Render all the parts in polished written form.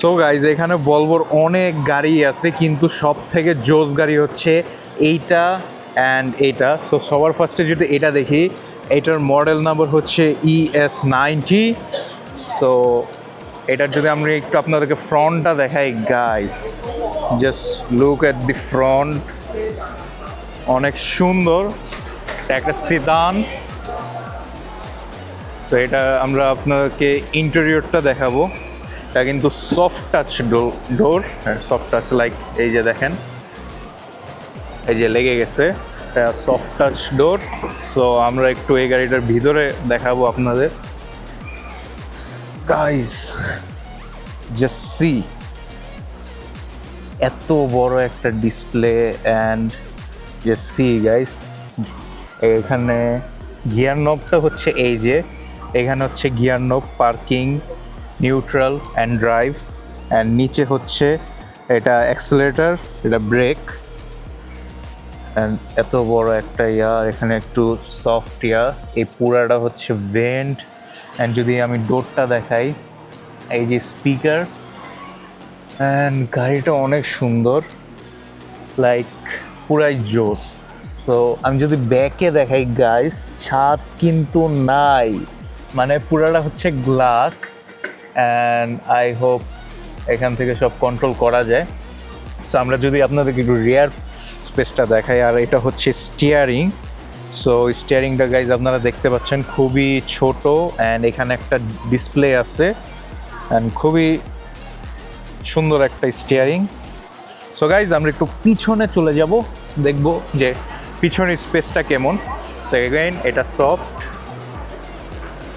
So guys এখানে ভলভোর অনেক গাড়ি আছে, কিন্তু সব থেকে জোস গাড়ি হচ্ছে এইটা অ্যান্ড এইটা। সো সবার ফার্স্টে যদি এটা দেখি, এটার মডেল নাম্বার হচ্ছে ES90। সো এটার যদি আমরা একটু আপনাদেরকে ফ্রন্টটা দেখাই guys, just look at the front, অনেক সুন্দর একটা সিদান। সো এটা আমরা আপনাদেরকে ইন্টেরিয়রটা দেখাবো। এটা কিন্তু সফট টাচ ডোর, সফট টাচ লাইক এই যে দেখেন, এই যে লেগে গেছে, এটা সফট টাচ ডোর। সো আমরা একটু এই গাড়িটার ভিতরে দেখাবো আপনাদের। গাইস জাস্ট সি, এত বড় একটা display and just see guys, এখানে গিয়ার নবটা হচ্ছে এই যে, এখানে হচ্ছে গিয়ার নব, parking, neutral and drive, and নিচে হচ্ছে এটা অ্যাক্সেলেরেটর, এটা ব্রেক, অ্যান্ড এত বড় একটা ইয়ার, এখানে একটু সফট ইয়ার, এই পুরাটা হচ্ছে ভেন্ট। অ্যান্ড যদি আমি ডোরটা দেখাই, এই যে স্পিকার, অ্যান্ড গাড়িটা অনেক সুন্দর, লাইক পুরাই জোস। সো আমি যদি ব্যাকে দেখাই গাইস, ছাদ কিন্তু নাই, মানে পুরাটা হচ্ছে গ্লাস, অ্যান্ড আই হোপ এখান থেকে সব কন্ট্রোল করা যায়। সো আমরা যদি আপনাদেরকে একটু রিয়ার স্পেসটা দেখাই, আর এটা হচ্ছে স্টিয়ারিং। সো স্টিয়ারিংটা গাইজ আপনারা দেখতে পাচ্ছেন খুবই ছোট, অ্যান্ড এখানে একটা ডিসপ্লে আছে, অ্যান্ড খুবই সুন্দর একটা স্টিয়ারিং। সো গাইজ আমরা একটু পিছনে চলে যাব, দেখব যে পিছনের স্পেসটা কেমন। সো এগেইন এটা সফট,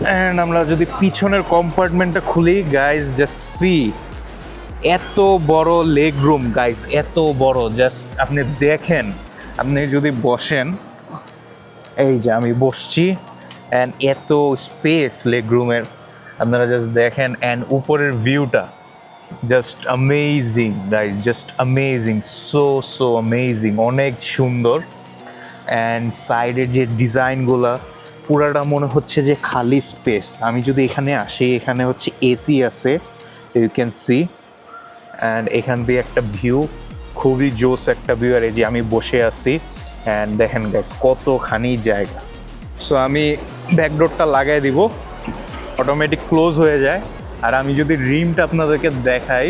অ্যান্ড আমরা যদি পিছনের কম্পার্টমেন্টটা খুলি গাইজ, জাস্ট সি, এত বড় লেগ রুম গাইজ, এত বড়, জাস্ট আপনি দেখেন, আপনি যদি বসেন, এই যে আমি বসছি, অ্যান্ড এত স্পেস লেগ রুমের, আপনারা জাস্ট দেখেন, অ্যান্ড উপরের ভিউটা just amazing guys, just amazing, so amazing, অনেক সুন্দর। অ্যান্ড সাইডের যে ডিজাইনগুলা, পুরাটা মনে হচ্ছে যে খালি স্পেস। আমি যদি এখানে আসি, এখানে হচ্ছে এসি আছে, ইউ ক্যান সি, অ্যান্ড এখান দিয়ে একটা ভিউ, খুবই জোস একটা ভিউ। আর এই যে আমি বসে আছি, অ্যান্ড দেখেন গাইস কতখানি জায়গা। সো আমি ব্যাকডোরটা লাগাই দিব, অটোমেটিক ক্লোজ হয়ে যায়। আর আমি যদি রিমটা আপনাদেরকে দেখাই,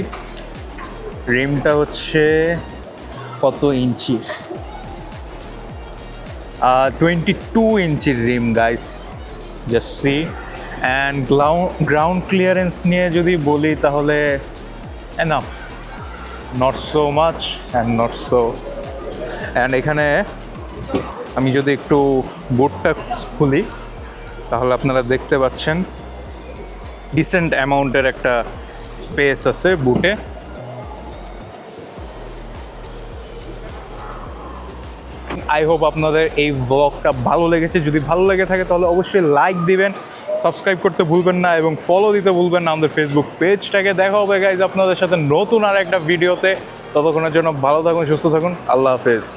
রিমটা হচ্ছে কত ইঞ্চির, 22 ইঞ্চির rim guys, just see. And ground clearance নিয়ে যদি বলি তাহলে enough, not so much and not so. And এখানে আমি যদি একটু বুটটা খুলি, তাহলে আপনারা দেখতে পাচ্ছেন ডিসেন্ট অ্যামাউন্টের একটা স্পেস আছে বুটে। আই হোপ আপনাদের এই ব্লগটা ভালো লেগেছে। যদি ভালো লেগে থাকে তাহলে অবশ্যই লাইক দিবেন, সাবস্ক্রাইব করতে ভুলবেন না, এবং ফলো দিতে ভুলবেন না আমাদের ফেসবুক পেজটাকে। দেখা হবে গাইজ আপনাদের সাথে নতুন আর একটা ভিডিওতে। ততক্ষণের জন্য ভালো থাকুন, সুস্থ থাকুন, আল্লাহ হাফেজ।